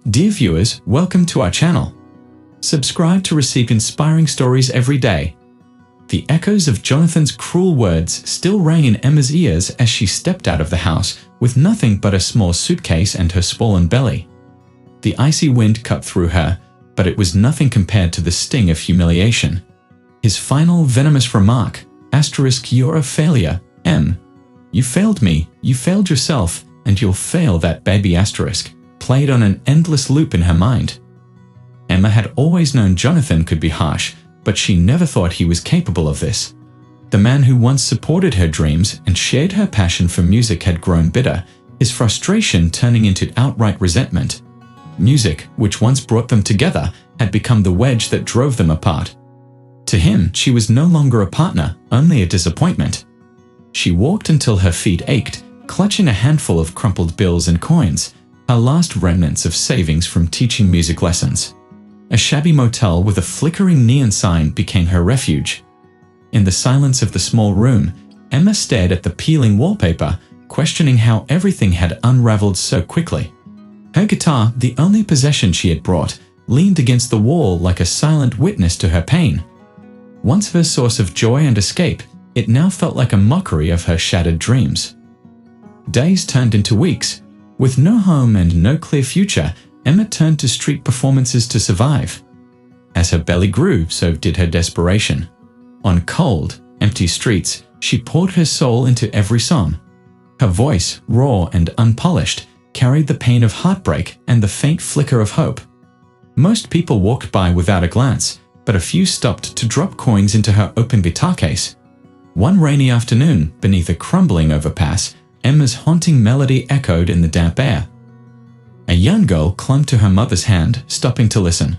Dear viewers, welcome to our channel. Subscribe to receive inspiring stories every day. The echoes of Jonathan's cruel words still rang in Emma's ears as she stepped out of the house with nothing but a small suitcase and her swollen belly. The icy wind cut through her, but it was nothing compared to the sting of humiliation. His final venomous remark, "You're a failure, Em. You failed me, you failed yourself, and you'll fail that baby," played on an endless loop in her mind. Emma had always known Jonathan could be harsh, but she never thought he was capable of this. The man who once supported her dreams and shared her passion for music had grown bitter, his frustration turning into outright resentment. Music, which once brought them together, had become the wedge that drove them apart. To him, she was no longer a partner, only a disappointment. She walked until her feet ached, clutching a handful of crumpled bills and coins, her last remnants of savings from teaching music lessons. A shabby motel with a flickering neon sign became her refuge. In the silence of the small room, Emma stared at the peeling wallpaper, questioning how everything had unraveled so quickly. Her guitar, the only possession she had brought, leaned against the wall like a silent witness to her pain. Once her source of joy and escape, it now felt like a mockery of her shattered dreams. Days turned into weeks. With no home and no clear future, Emma turned to street performances to survive. As her belly grew, so did her desperation. On cold, empty streets, she poured her soul into every song. Her voice, raw and unpolished, carried the pain of heartbreak and the faint flicker of hope. Most people walked by without a glance, but a few stopped to drop coins into her open guitar case. One rainy afternoon, beneath a crumbling overpass, Emma's haunting melody echoed in the damp air. A young girl clung to her mother's hand, stopping to listen.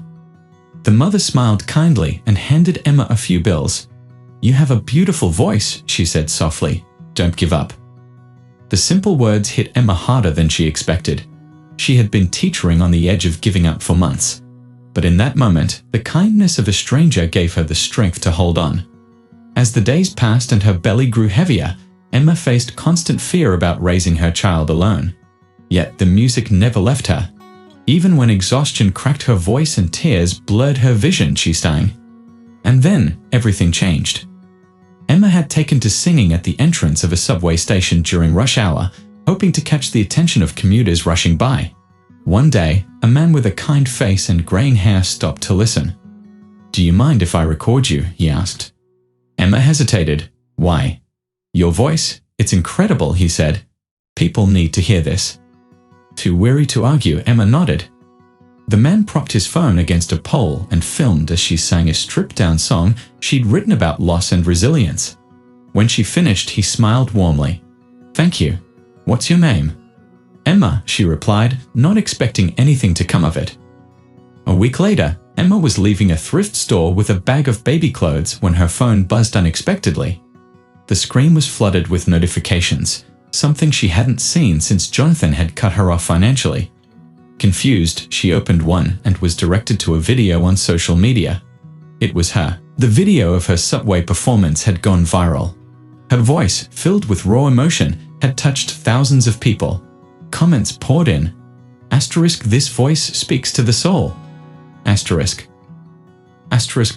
The mother smiled kindly and handed Emma a few bills. "You have a beautiful voice," she said softly. "Don't give up." The simple words hit Emma harder than she expected. She had been teetering on the edge of giving up for months. But in that moment, the kindness of a stranger gave her the strength to hold on. As the days passed and her belly grew heavier, Emma faced constant fear about raising her child alone. Yet the music never left her. Even when exhaustion cracked her voice and tears blurred her vision, she sang. And then everything changed. Emma had taken to singing at the entrance of a subway station during rush hour, hoping to catch the attention of commuters rushing by. One day, a man with a kind face and graying hair stopped to listen. "Do you mind if I record you?" he asked. Emma hesitated. "Why?" "Your voice, it's incredible," he said. "People need to hear this." Too weary to argue, Emma nodded. The man propped his phone against a pole and filmed as she sang a stripped-down song she'd written about loss and resilience. When she finished, he smiled warmly. "Thank you. What's your name?" "Emma," she replied, not expecting anything to come of it. A week later, Emma was leaving a thrift store with a bag of baby clothes when her phone buzzed unexpectedly. The screen was flooded with notifications, something she hadn't seen since Jonathan had cut her off financially. Confused, she opened one and was directed to a video on social media. It was her. The video of her subway performance had gone viral. Her voice, filled with raw emotion, had touched thousands of people. Comments poured in. "This voice speaks to the soul."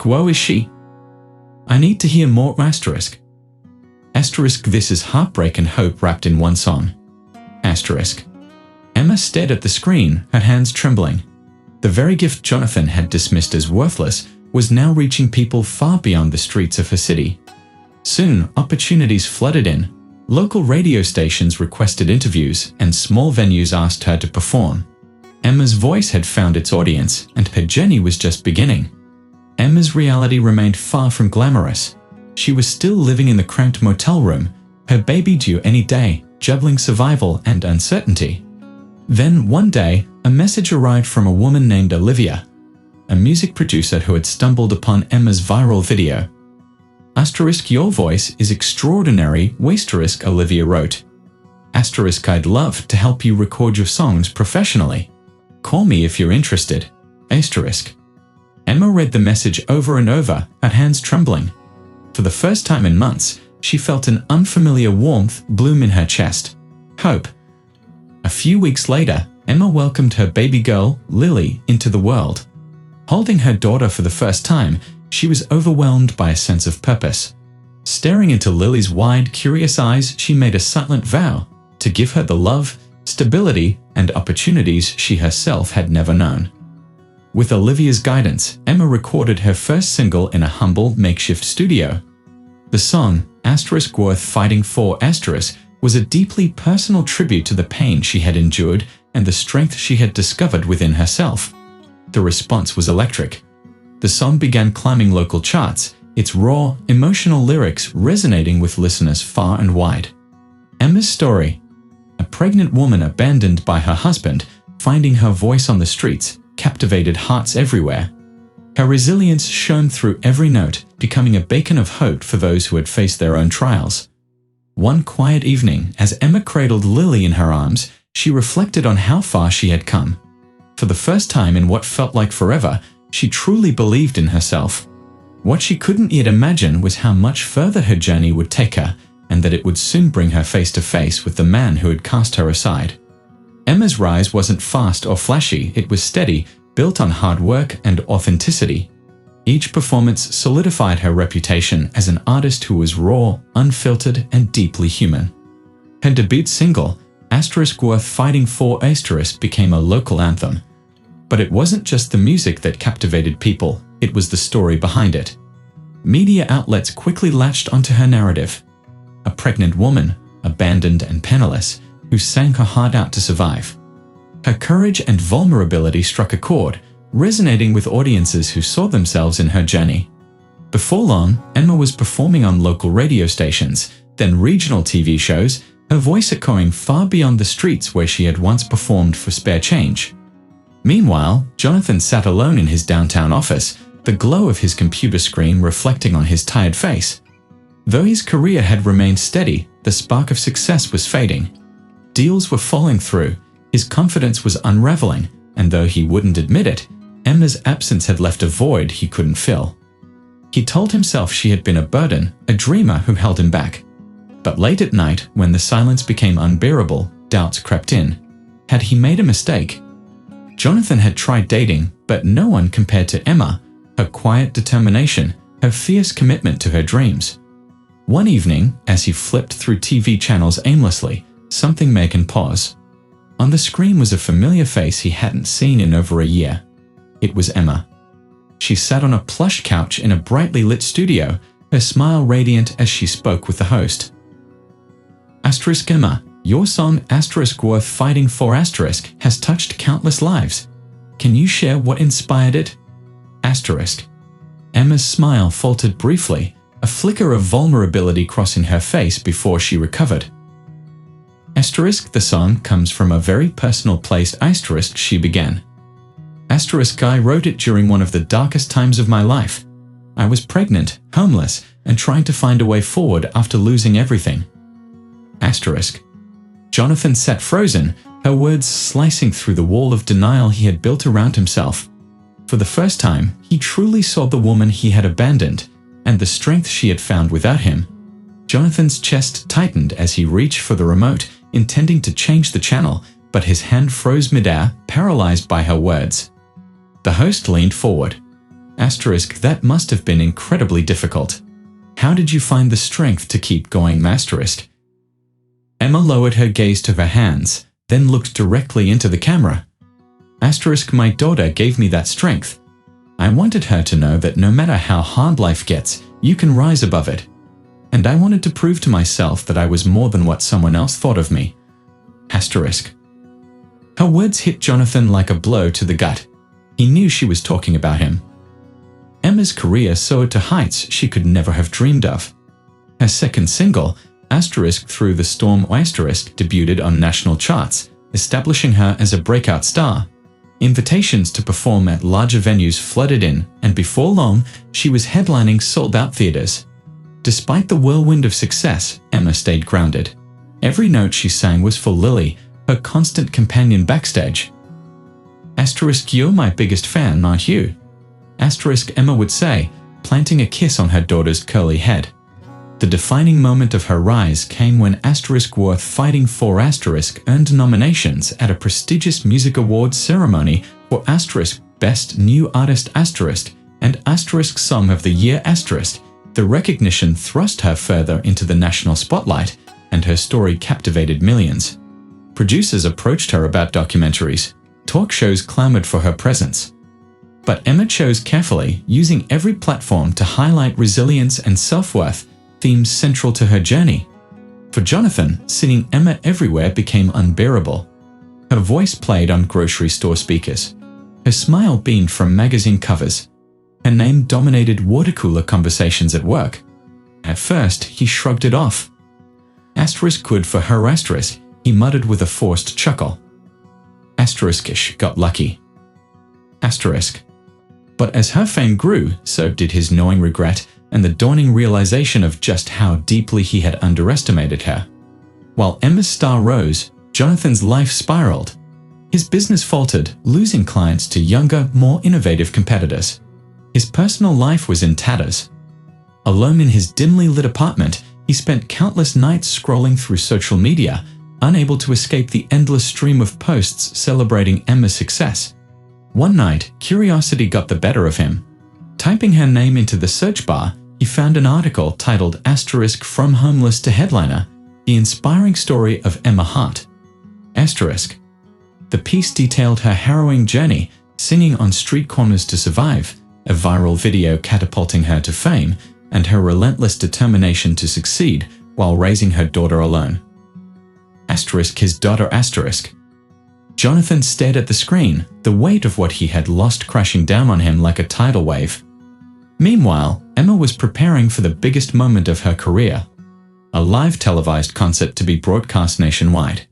"Woe is she. I need to hear more." "This is heartbreak and hope wrapped in one song." Emma stared at the screen, her hands trembling. The very gift Jonathan had dismissed as worthless was now reaching people far beyond the streets of her city. Soon, opportunities flooded in. Local radio stations requested interviews, and small venues asked her to perform. Emma's voice had found its audience, and her journey was just beginning. Emma's reality remained far from glamorous. She was still living in the cramped motel room, her baby due any day, juggling survival and uncertainty. Then, one day, a message arrived from a woman named Olivia, a music producer who had stumbled upon Emma's viral video. "Your voice is extraordinary," Olivia wrote. "I'd love to help you record your songs professionally. Call me if you're interested." Emma read the message over and over, her hands trembling. For the first time in months, she felt an unfamiliar warmth bloom in her chest. Hope. A few weeks later, Emma welcomed her baby girl, Lily, into the world. Holding her daughter for the first time, she was overwhelmed by a sense of purpose. Staring into Lily's wide, curious eyes, she made a silent vow to give her the love, stability, and opportunities she herself had never known. With Olivia's guidance, Emma recorded her first single in a humble, makeshift studio. The song, *Worth Fighting For*, was a deeply personal tribute to the pain she had endured and the strength she had discovered within herself. The response was electric. The song began climbing local charts, its raw, emotional lyrics resonating with listeners far and wide. Emma's story, a pregnant woman abandoned by her husband, finding her voice on the streets, captivated hearts everywhere. Her resilience shone through every note, becoming a beacon of hope for those who had faced their own trials. One quiet evening, as Emma cradled Lily in her arms, she reflected on how far she had come. For the first time in what felt like forever, she truly believed in herself. What she couldn't yet imagine was how much further her journey would take her, and that it would soon bring her face to face with the man who had cast her aside. Emma's rise wasn't fast or flashy, it was steady, built on hard work and authenticity. Each performance solidified her reputation as an artist who was raw, unfiltered, and deeply human. Her debut single, *Worth Fighting For*, became a local anthem. But it wasn't just the music that captivated people, it was the story behind it. Media outlets quickly latched onto her narrative. A pregnant woman, abandoned and penniless, who sang her heart out to survive. Her courage and vulnerability struck a chord, resonating with audiences who saw themselves in her journey. Before long, Emma was performing on local radio stations, then regional TV shows, her voice echoing far beyond the streets where she had once performed for spare change. Meanwhile, Jonathan sat alone in his downtown office, the glow of his computer screen reflecting on his tired face. Though his career had remained steady, the spark of success was fading. Deals were falling through, his confidence was unraveling, and though he wouldn't admit it, Emma's absence had left a void he couldn't fill. He told himself she had been a burden, a dreamer who held him back. But late at night, when the silence became unbearable, doubts crept in. Had he made a mistake? Jonathan had tried dating, but no one compared to Emma, her quiet determination, her fierce commitment to her dreams. One evening, as he flipped through TV channels aimlessly, something made him pause. On the screen was a familiar face he hadn't seen in over a year. It was Emma. She sat on a plush couch in a brightly lit studio, her smile radiant as she spoke with the host. Emma, your song *Worth Fighting For* has touched countless lives. Can you share what inspired it? Emma's smile faltered briefly, a flicker of vulnerability crossing her face before she recovered. The song comes from a very personal place, she began. I wrote it during one of the darkest times of my life. I was pregnant, homeless, and trying to find a way forward after losing everything. Jonathan sat frozen, her words slicing through the wall of denial he had built around himself. For the first time, he truly saw the woman he had abandoned, and the strength she had found without him. Jonathan's chest tightened as he reached for the remote, intending to change the channel, but his hand froze midair, paralyzed by her words. The host leaned forward. That must have been incredibly difficult. How did you find the strength to keep going, *? Emma lowered her gaze to her hands, then looked directly into the camera. My daughter gave me that strength. I wanted her to know that no matter how hard life gets, you can rise above it. And I wanted to prove to myself that I was more than what someone else thought of me. Her words hit Jonathan like a blow to the gut. He knew she was talking about him. Emma's career soared to heights she could never have dreamed of. Her second single, *Through the Storm*, debuted on national charts, establishing her as a breakout star. Invitations to perform at larger venues flooded in, and before long, she was headlining sold-out theaters. Despite the whirlwind of success, Emma stayed grounded. Every note she sang was for Lily, her constant companion backstage. *You're my biggest fan, aren't you? Emma would say, planting a kiss on her daughter's curly head. The defining moment of her rise came when *Worth Fighting For* earned nominations at a prestigious music awards ceremony for *Best New Artist* and *Song of the Year*. The recognition thrust her further into the national spotlight, and her story captivated millions. Producers approached her about documentaries. Talk shows clamored for her presence. But Emma chose carefully, using every platform to highlight resilience and self-worth, themes central to her journey. For Jonathan, seeing Emma everywhere became unbearable. Her voice played on grocery store speakers. Her smile beamed from magazine covers. Her name dominated water cooler conversations at work. At first, he shrugged it off. Good for her, he muttered with a forced chuckle. Ish got lucky. But as her fame grew, so did his gnawing regret and the dawning realization of just how deeply he had underestimated her. While Emma's star rose, Jonathan's life spiraled. His business faltered, losing clients to younger, more innovative competitors. His personal life was in tatters. Alone in his dimly lit apartment, he spent countless nights scrolling through social media, unable to escape the endless stream of posts celebrating Emma's success. One night, curiosity got the better of him. Typing her name into the search bar, he found an article titled From Homeless to Headliner, The Inspiring Story of Emma Hart. The piece detailed her harrowing journey, singing on street corners to survive, a viral video catapulting her to fame, and her relentless determination to succeed while raising her daughter alone. His daughter. Jonathan stared at the screen, the weight of what he had lost crashing down on him like a tidal wave. Meanwhile, Emma was preparing for the biggest moment of her career, a live televised concert to be broadcast nationwide.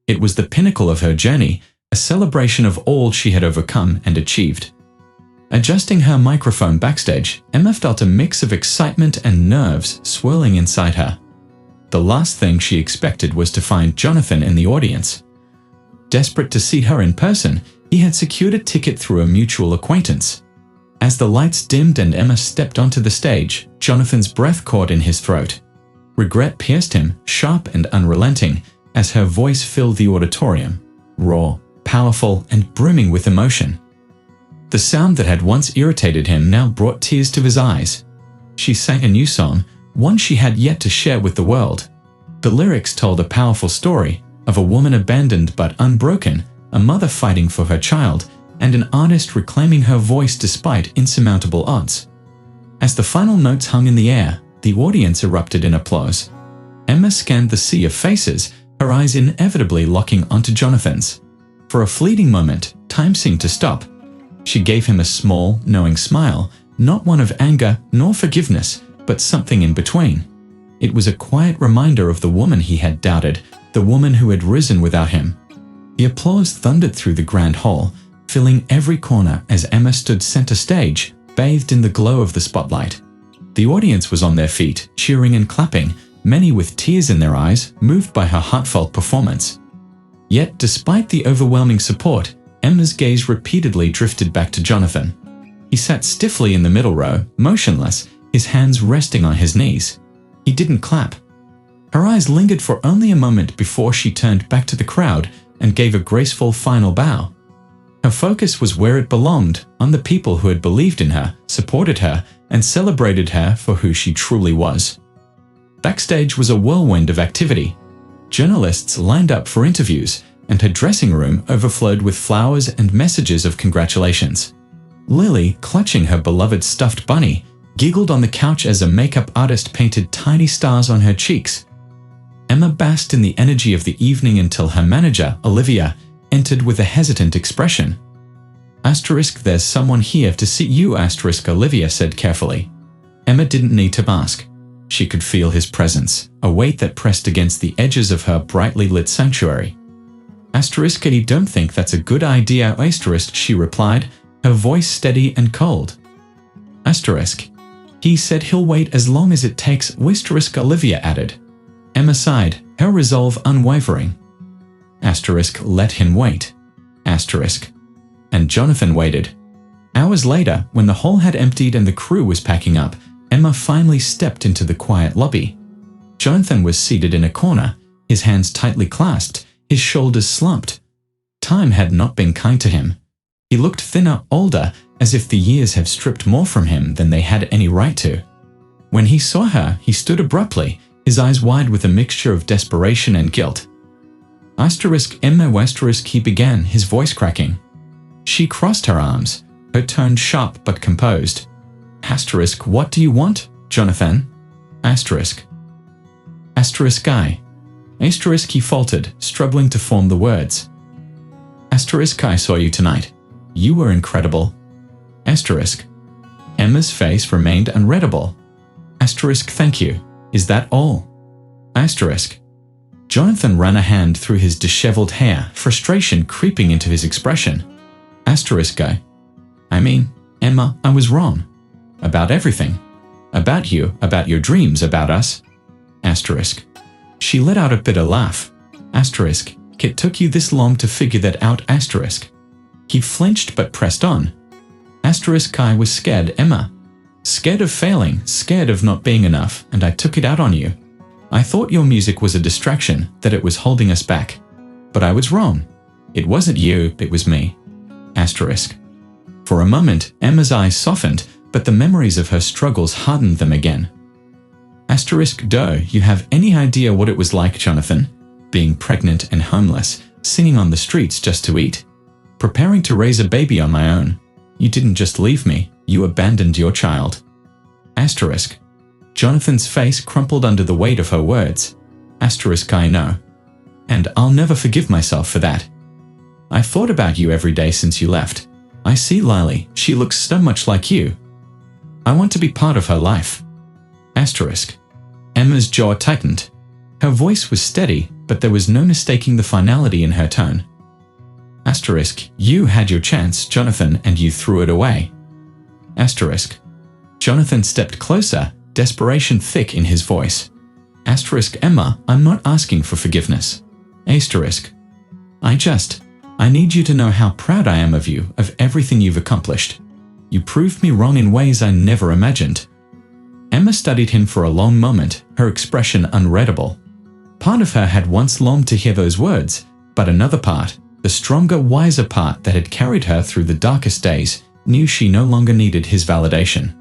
It was the pinnacle of her journey, a celebration of all she had overcome and achieved. Adjusting her microphone backstage, Emma felt a mix of excitement and nerves swirling inside her. The last thing she expected was to find Jonathan in the audience. Desperate to see her in person, he had secured a ticket through a mutual acquaintance. As the lights dimmed and Emma stepped onto the stage, Jonathan's breath caught in his throat. Regret pierced him, sharp and unrelenting, as her voice filled the auditorium, raw, powerful, and brimming with emotion. The sound that had once irritated him now brought tears to his eyes. She sang a new song, one she had yet to share with the world. The lyrics told a powerful story of a woman abandoned but unbroken, a mother fighting for her child, and an artist reclaiming her voice despite insurmountable odds. As the final notes hung in the air, the audience erupted in applause. Emma scanned the sea of faces, her eyes inevitably locking onto Jonathan's. For a fleeting moment, time seemed to stop. She gave him a small, knowing smile, not one of anger nor forgiveness, but something in between. It was a quiet reminder of the woman he had doubted, the woman who had risen without him. The applause thundered through the grand hall, filling every corner as Emma stood center stage, bathed in the glow of the spotlight. The audience was on their feet, cheering and clapping, many with tears in their eyes, moved by her heartfelt performance. Yet, despite the overwhelming support, Emma's gaze repeatedly drifted back to Jonathan. He sat stiffly in the middle row, motionless, his hands resting on his knees. He didn't clap. Her eyes lingered for only a moment before she turned back to the crowd and gave a graceful final bow. Her focus was where it belonged, on the people who had believed in her, supported her, and celebrated her for who she truly was. Backstage was a whirlwind of activity. Journalists lined up for interviews, and her dressing room overflowed with flowers and messages of congratulations. Lily, clutching her beloved stuffed bunny, giggled on the couch as a makeup artist painted tiny stars on her cheeks. Emma basked in the energy of the evening until her manager, Olivia, entered with a hesitant expression. There's someone here to see you, Olivia said carefully. Emma didn't need to ask. She could feel his presence, a weight that pressed against the edges of her brightly lit sanctuary. I don't think that's a good idea, she replied, her voice steady and cold. He said he'll wait as long as it takes, Olivia added. Emma sighed, her resolve unwavering. Let him wait. And Jonathan waited. Hours later, when the hall had emptied and the crew was packing up, Emma finally stepped into the quiet lobby. Jonathan was seated in a corner, his hands tightly clasped, his shoulders slumped. Time had not been kind to him. He looked thinner, older, as if the years have stripped more from him than they had any right to. When he saw her, he stood abruptly, his eyes wide with a mixture of desperation and guilt. Emma *, he began, his voice cracking. She crossed her arms, her tone sharp but composed. What do you want, Jonathan? I. He faltered, struggling to form the words. I saw you tonight. You were incredible. Emma's face remained unreadable. Thank you. Is that all? Jonathan ran a hand through his disheveled hair, frustration creeping into his expression. Emma, I was wrong. About everything. About you, about your dreams, about us. She let out a bitter laugh. It took you this long to figure that out. He flinched but pressed on. I was scared, Emma. Scared of failing, scared of not being enough, and I took it out on you. I thought your music was a distraction, that it was holding us back. But I was wrong. It wasn't you, it was me. For a moment, Emma's eyes softened, but the memories of her struggles hardened them again. Do you have any idea what it was like, Jonathan? Being pregnant and homeless, singing on the streets just to eat. Preparing to raise a baby on my own. You didn't just leave me, you abandoned your child. Jonathan's face crumpled under the weight of her words. I know. And I'll never forgive myself for that. I thought about you every day since you left. I see Lily, she looks so much like you. I want to be part of her life. Emma's jaw tightened. Her voice was steady, but there was no mistaking the finality in her tone. You had your chance, Jonathan, and you threw it away. Jonathan stepped closer, desperation thick in his voice. Emma, I'm not asking for forgiveness. I need you to know how proud I am of you, of everything you've accomplished. You proved me wrong in ways I never imagined. Emma studied him for a long moment, her expression unreadable. Part of her had once longed to hear those words, but another part, the stronger, wiser part that had carried her through the darkest days, knew she no longer needed his validation.